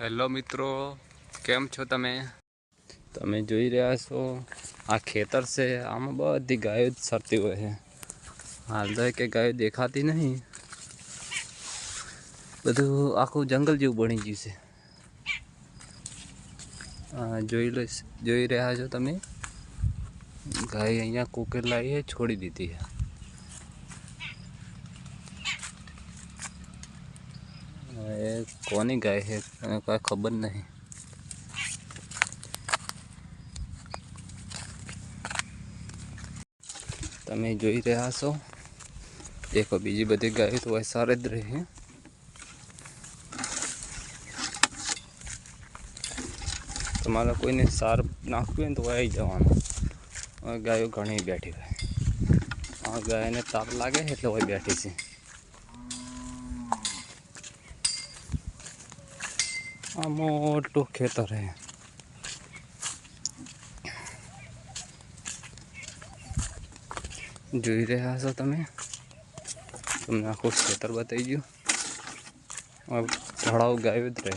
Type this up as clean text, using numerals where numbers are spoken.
Hello મિત્રો, કેમ છો તમે? તમે જોઈ રહ્યા છો આ ખેતર છે, આમાં બધી ગાયો જ ચરતી હોય છે. હાલ તો કે ગાયો દેખાતી નહીં, બધું આખું જંગલ જેવું બની ગયું છે. જોઈ રહ્યા છો તમે, ગાય અહીંયા કુકેર લાવીએ છોડી દીધી છે. એ કોની ગાય છે કાંઈ ખબર નહીં. તમે જોઈ રહ્યા છો, દેખો બીજી બધી ગાય તો સારી જ રહે. તમારે કોઈને સાર નાખવું હોય ને તો આવી જવાનું. ગાયો ઘણી બેઠી હોય, આ ગાયને તાપ લાગે એટલે હોય બેઠી છે. આ મોટું ખેતર છે. જોઈ રહ્યા છો તમે, તમને આખું ખેતર બતાવી ગયું. ઢળાવ ગાયો જ રહે.